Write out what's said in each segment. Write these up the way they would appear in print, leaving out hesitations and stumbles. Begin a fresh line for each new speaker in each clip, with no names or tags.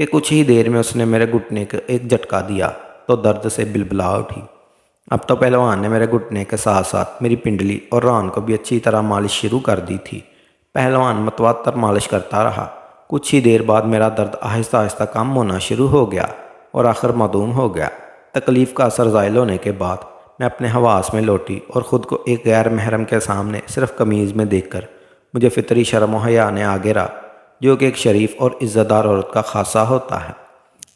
کہ کچھ ہی دیر میں اس نے میرے گھٹنے کو ایک جھٹکا دیا تو درد سے بلبلا اٹھی۔ اب تو پہلوان نے میرے گھٹنے کے ساتھ ساتھ میری پنڈلی اور ران کو بھی اچھی طرح مالش شروع کر دی تھی۔ پہلوان متواتر مالش کرتا رہا۔ کچھ ہی دیر بعد میرا درد آہستہ آہستہ کم ہونا شروع ہو گیا اور آخر معدوم ہو گیا۔ تکلیف کا اثر زائل ہونے کے بعد میں اپنے حواس میں لوٹی اور خود کو ایک غیر محرم کے سامنے صرف قمیض میں دیکھ کر مجھے فطری شرم و حیا نے آگے رہا، جو کہ ایک شریف اور عزت دار عورت کا خاصہ ہوتا ہے۔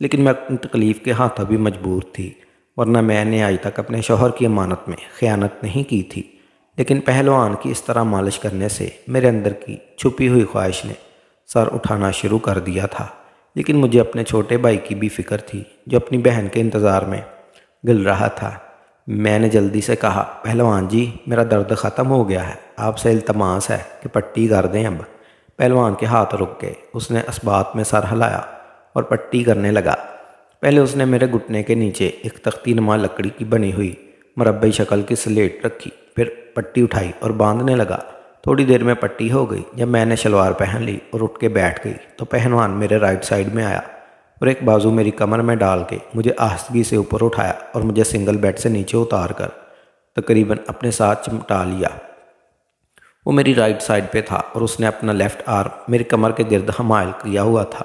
لیکن میں اپنی تکلیف کے ہاتھوں بھی مجبور تھی، ورنہ میں نے آج تک اپنے شوہر کی امانت میں خیانت نہیں کی تھی۔ لیکن پہلوان کی اس طرح مالش کرنے سے میرے اندر کی چھپی ہوئی خواہش نے سر اٹھانا شروع کر دیا تھا۔ لیکن مجھے اپنے چھوٹے بھائی کی بھی فکر تھی، جو اپنی بہن کے انتظار میں گل رہا تھا۔ میں نے جلدی سے کہا، پہلوان جی میرا درد ختم ہو گیا ہے، آپ سے التماس ہے کہ پٹی کر دیں اب۔ پہلوان کے ہاتھ رک گئے، اس نے اسبات میں سر ہلایا اور پٹی کرنے لگا۔ پہلے اس نے میرے گھٹنے کے نیچے ایک تختی نما لکڑی کی بنی ہوئی مربع شکل کی سلیٹ رکھی، پھر پٹی اٹھائی اور باندھنے لگا۔ تھوڑی دیر میں پٹی ہو گئی۔ جب میں نے شلوار پہن لی اور اٹھ کے بیٹھ گئی تو پہلوان میرے رائٹ سائڈ میں آیا اور ایک بازو میری کمر میں ڈال کے مجھے آہستگی سے اوپر اٹھایا اور مجھے سنگل بیڈ سے نیچے اتار کر تقریباً اپنے ساتھ چمٹا لیا۔ وہ میری رائٹ سائڈ پہ تھا اور اس نے اپنا لیفٹ آرم میری کمر کے گرد حمائل کیا ہوا تھا۔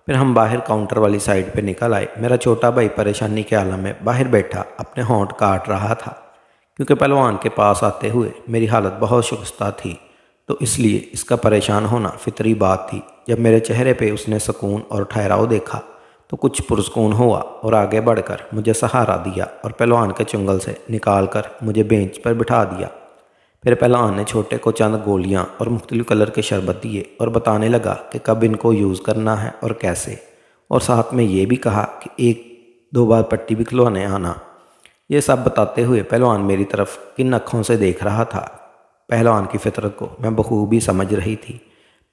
پھر ہم باہر کاؤنٹر والی سائڈ پہ نکل آئے۔ میرا چھوٹا بھائی پریشانی کے عالم میں باہر بیٹھا اپنے ہونٹ کاٹ رہا تھا، کیونکہ پہلوان کے پاس آتے ہوئے میری حالت بہت شکستہ تھی، تو اس لیے اس کا پریشان ہونا فطری بات تھی۔ جب میرے چہرے پہ اس نے سکون اور ٹھہراؤ دیکھا تو کچھ پرسکون ہوا اور آگے بڑھ کر مجھے سہارا دیا اور پہلوان کے چنگل سے نکال کر مجھے بینچ پر بٹھا دیا۔ پھر پہلوان نے چھوٹے کو چند گولیاں اور مختلف کلر کے شربت دیے اور بتانے لگا کہ کب ان کو یوز کرنا ہے اور کیسے، اور ساتھ میں یہ بھی کہا کہ 1-2 بار پٹی بھی کھلوانے آنا۔ یہ سب بتاتے ہوئے پہلوان میری طرف کن آنکھوں سے دیکھ رہا تھا، پہلوان کی فطرت کو میں بخوبی سمجھ رہی تھی۔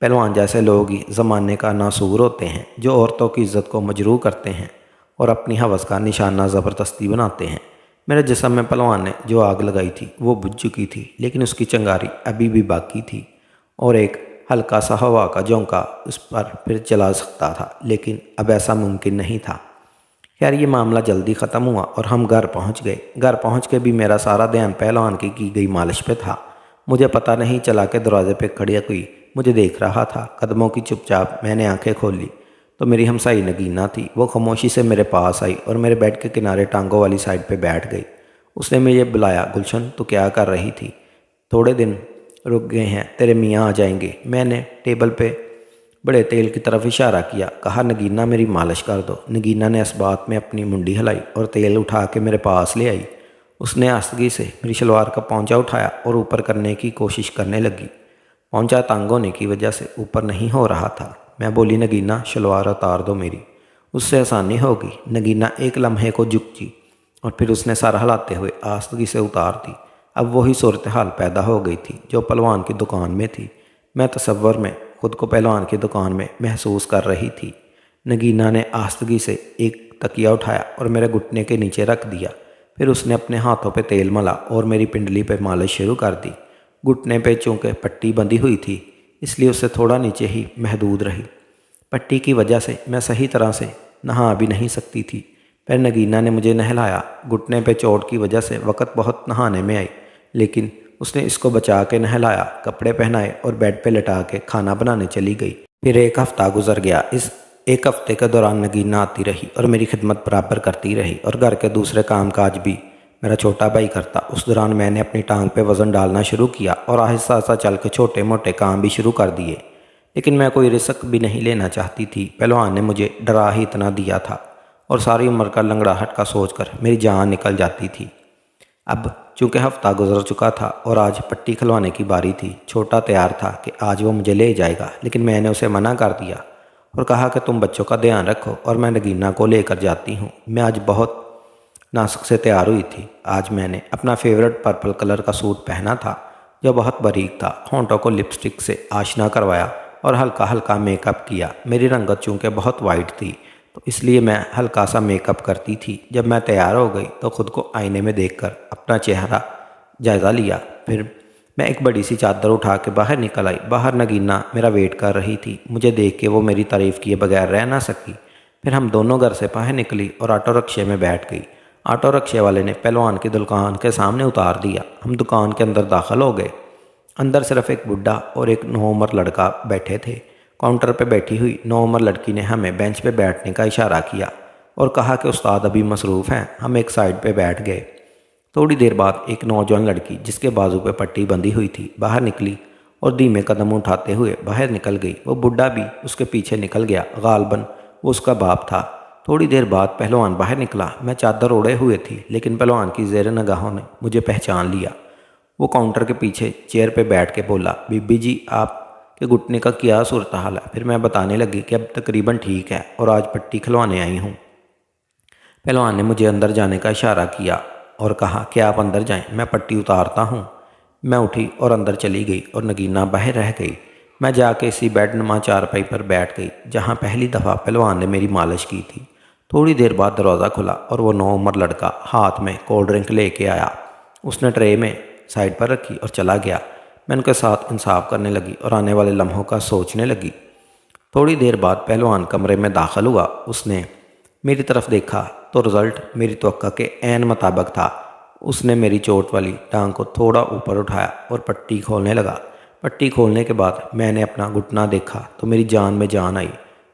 پہلوان جیسے لوگ ہی زمانے کا ناسور ہوتے ہیں، جو عورتوں کی عزت کو مجروح کرتے ہیں اور اپنی ہوس کا نشانہ زبردستی بناتے ہیں۔ میرے جسم میں پہلوان نے جو آگ لگائی تھی وہ بجھ چکی تھی، لیکن اس کی چنگاری ابھی بھی باقی تھی اور ایک ہلکا سا ہوا کا جھونکا اس پر پھر چلا سکتا تھا، لیکن اب ایسا ممکن نہیں تھا۔ خیر یہ معاملہ جلدی ختم ہوا اور ہم گھر پہنچ گئے۔ گھر پہنچ کے بھی میرا سارا دھیان پہلوان کی گئی مالش پہ تھا۔ مجھے پتہ نہیں چلا کہ دروازے پہ کھڑی کوئی مجھے دیکھ رہا تھا۔ قدموں کی چپ چاپ میں نے آنکھیں کھولی تو میری ہمسائی نگینہ تھی۔ وہ خاموشی سے میرے پاس آئی اور میرے بیڈ کے کنارے ٹانگوں والی سائڈ پہ بیٹھ گئی۔ اس نے مجھے بلایا، گلشن تو کیا کر رہی تھی؟ تھوڑے دن رک گئے ہیں، تیرے میاں آ جائیں گے۔ میں نے ٹیبل پہ بڑے تیل کی طرف اشارہ کیا، کہا نگینہ میری مالش کر دو۔ نگینہ نے اس بات میں اپنی منڈی ہلائی اور تیل اٹھا کے میرے پاس لے آئی۔ اس نے آہستگی سے میری شلوار کا پونچا اٹھایا اور اوپر کرنے کی کوشش کرنے لگی۔ پونچا تنگ ہونے کی وجہ سے اوپر نہیں ہو رہا تھا۔ میں بولی، نگینہ شلوار اتار دو میری، اس سے آسانی ہوگی۔ نگینہ ایک لمحے کو جھکی اور پھر اس نے سر ہلاتے ہوئے آہستگی سے اتار دی۔ اب وہی صورتحال پیدا ہو گئی تھی جو پہلوان کی دکان میں تھی۔ میں تصور میں خود کو پہلوان کی دکان میں محسوس کر رہی تھی۔ نگینہ نے آہستگی سے ایک تکیہ اٹھایا اور میرے گھٹنے کے نیچے رکھ دیا۔ پھر اس نے اپنے ہاتھوں پہ تیل ملا اور میری پنڈلی پہ مالش شروع کر دی۔ گھٹنے پہ چونکہ پٹی بندھی ہوئی تھی اس لیے اس سے تھوڑا نیچے ہی محدود رہی۔ پٹی کی وجہ سے میں صحیح طرح سے نہا بھی نہیں سکتی تھی۔ پھر نگینہ نے مجھے نہلایا۔ گھٹنے پہ چوٹ کی وجہ سے وقت بہت نہانے میں آئی، لیکن اس نے اس کو بچا کے نہلایا، کپڑے پہنائے اور بیڈ پہ لٹا کے کھانا بنانے چلی گئی۔ پھر ایک ہفتہ گزر گیا۔ اس ایک ہفتے کے دوران نگینہ آتی رہی اور میری خدمت برابر کرتی رہی اور گھر کے دوسرے کام کاج بھی میرا چھوٹا بھائی کرتا۔ اس دوران میں نے اپنی ٹانگ پہ وزن ڈالنا شروع کیا اور آہستہ آہستہ چل کے چھوٹے موٹے کام بھی شروع کر دیے، لیکن میں کوئی رسک بھی نہیں لینا چاہتی تھی۔ پہلوان نے مجھے ڈرا ہی اتنا دیا تھا اور ساری عمر کا لنگڑاہٹ کا سوچ کر میری جان نکل جاتی تھی۔ اب چونکہ ہفتہ گزر چکا تھا اور آج پٹی کھلوانے کی باری تھی، چھوٹا تیار تھا کہ آج وہ مجھے لے جائے گا، لیکن میں نے اسے منع کر دیا اور کہا کہ تم بچوں کا دھیان رکھو اور میں نگینہ کو لے کر جاتی ہوں۔ میں آج بہت نازک سے تیار ہوئی تھی۔ آج میں نے اپنا فیورٹ پرپل کلر کا سوٹ پہنا تھا جو بہت باریک تھا۔ ہونٹوں کو لپسٹک سے آشنا کروایا اور ہلکا ہلکا میک اپ کیا۔ میری رنگت چونکہ بہت وائٹ تھی تو اس لیے میں ہلکا سا میک اپ کرتی تھی۔ جب میں تیار ہو گئی تو خود کو آئینے میں دیکھ کر اپنا چہرہ جائزہ لیا۔ پھر میں ایک بڑی سی چادر اٹھا کے باہر نکل آئی۔ باہر نگینہ میرا ویٹ کر رہی تھی۔ مجھے دیکھ کے وہ میری تعریف کیے بغیر رہ نہ سکی۔ پھر ہم دونوں گھر سے باہر نکلی اور آٹو رکشے میں بیٹھ گئی۔ آٹو رکشے والے نے پہلوان کی دکان کے سامنے اتار دیا۔ ہم دکان کے اندر داخل ہو گئے۔ اندر صرف ایک بڈھا اور ایک نوعمر لڑکا بیٹھے تھے۔ کاؤنٹر پہ بیٹھی ہوئی نوعمر لڑکی نے ہمیں بینچ پہ بیٹھنے کا اشارہ کیا اور کہا کہ استاد ابھی مصروف ہیں۔ ہم ایک سائڈ پہ بیٹھ گئے۔ تھوڑی دیر بعد ایک نوجوان لڑکی جس کے بازو پہ پٹی بندھی ہوئی تھی باہر نکلی اور دھیمے قدم اٹھاتے ہوئے باہر نکل گئی۔ وہ بڈھا بھی اس کے پیچھے نکل گیا۔ غالباً وہ اس کا باپ تھا۔ تھوڑی دیر بعد پہلوان باہر نکلا۔ میں چادر اوڑے ہوئے تھی لیکن پہلوان کی زیر نگاہوں نے مجھے پہچان لیا۔ وہ کاؤنٹر کے پیچھے چیئر پہ بیٹھ کے بولا، بی بی جی آپ کے گھٹنے کا کیا صورتحال ہے؟ پھر میں بتانے لگی کہ اب تقریباً ٹھیک ہے اور آج پٹی کھلوانے آئی ہوں۔ پہلوان نے مجھے اندر جانے کا اشارہ کیا اور کہا کہ آپ اندر جائیں، میں پٹی اتارتا ہوں۔ میں اٹھی اور اندر چلی گئی اور نگینہ باہر رہ گئی۔ میں جا کے اسی بیڈ نما چارپائی پر بیٹھ گئی جہاں پہلی دفعہ پہلوان نے میری مالش کی تھی۔ تھوڑی دیر بعد دروازہ کھلا اور وہ نوعمر لڑکا ہاتھ میں کولڈ ڈرنک لے کے آیا۔ اس نے ٹرے میں سائڈ پر رکھی اور چلا گیا۔ میں ان کے ساتھ انصاف کرنے لگی اور آنے والے لمحوں کا سوچنے لگی۔ تھوڑی دیر بعد پہلوان کمرے میں داخل ہوا۔ اس نے میری طرف دیکھا تو رزلٹ میری توقع کے عین مطابق تھا۔ اس نے میری چوٹ والی ٹانگ کو تھوڑا اوپر اٹھایا اور پٹی کھولنے لگا۔ پٹی کھولنے کے بعد میں نے اپنا گھٹنا دیکھا تو میری جان میں جان آئی۔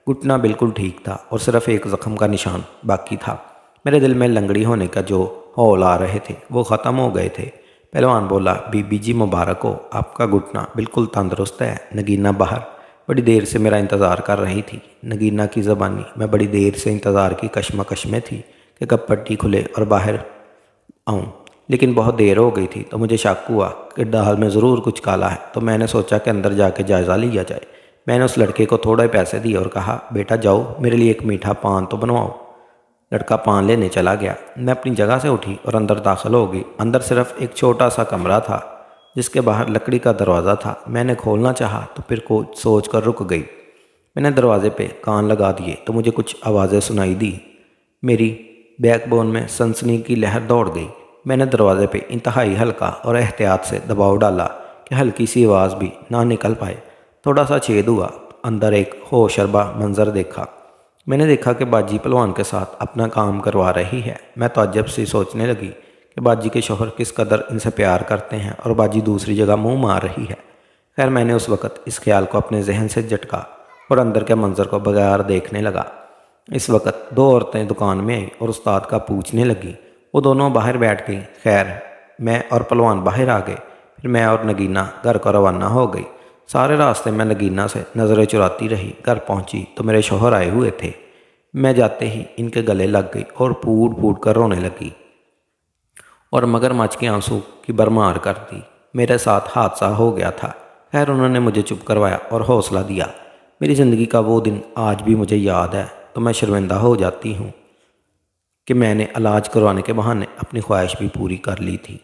گھٹنا بالکل ٹھیک تھا اور صرف ایک زخم کا نشان باقی تھا۔ میرے دل میں لنگڑی ہونے کا جو ہول آ رہے تھے وہ ختم ہو گئے تھے۔ پہلوان بولا، بی بی جی مبارک ہو، آپ کا گھٹنا بالکل تندرست ہے۔ نگینہ باہر بڑی دیر سے میرا انتظار کر رہی تھی۔ نگینہ کی زبانی میں بڑی دیر سے انتظار کی کشمکش میں تھی کہ کب پٹی کھلے اور باہر آؤں، لیکن بہت دیر ہو گئی تھی تو مجھے شک ہوا کہ دال میں ضرور کچھ کالا ہے، تو میں نے سوچا کہ اندر جا کے جائزہ لیا جائے۔ میں نے اس لڑکے کو تھوڑے پیسے دیے اور کہا، بیٹا جاؤ میرے لیے ایک میٹھا پان تو بنواؤ۔ لڑکا پان لینے چلا گیا۔ میں اپنی جگہ سے اٹھی اور اندر داخل ہو گئی۔ اندر صرف ایک چھوٹا سا کمرہ تھا جس کے باہر لکڑی کا دروازہ تھا۔ میں نے کھولنا چاہا تو پھر کچھ سوچ کر رک گئی۔ میں نے دروازے پہ کان لگا دیے تو مجھے کچھ آوازیں سنائی دی۔ میری بیک بون میں سنسنی کی لہر دوڑ گئی۔ میں نے دروازے پہ انتہائی ہلکا اور احتیاط سے دباؤ ڈالا کہ ہلکی سی آواز بھی نہ نکل پائے۔ تھوڑا سا چھید ہوا۔ اندر ایک ہوشربا منظر دیکھا۔ میں نے دیکھا کہ باجی پہلوان کے ساتھ اپنا کام کروا رہی ہے۔ میں تعجب سے سوچنے لگی کہ باجی کے شوہر کس قدر ان سے پیار کرتے ہیں اور باجی دوسری جگہ منہ مار رہی ہے۔ خیر میں نے اس وقت اس خیال کو اپنے ذہن سے جھٹکا اور اندر کے منظر کو بغیر دیکھنے لگا۔ اس وقت دو عورتیں دکان میں آئیں اور استاد کا پوچھنے لگی۔ وہ دونوں باہر بیٹھ گئیں۔ خیر میں اور پہلوان باہر آ گئے۔ پھر میں اور نگینہ گھر کو روانہ ہو گئی۔ سارے راستے میں نگینہ سے نظریں چراتی رہی۔ گھر پہنچی تو میرے شوہر آئے ہوئے تھے۔ میں جاتے ہی ان کے گلے لگ گئی اور پھوٹ پھوٹ کر رونے لگی اور مگرمچھ کے آنسو کی برمار کر دی۔ میرے ساتھ حادثہ ہو گیا تھا۔ خیر انہوں نے مجھے چپ کروایا اور حوصلہ دیا۔ میری زندگی کا وہ دن آج بھی مجھے یاد ہے تو میں شرمندہ ہو جاتی ہوں کہ میں نے علاج کروانے کے بہانے اپنی خواہش بھی پوری کر لی تھی۔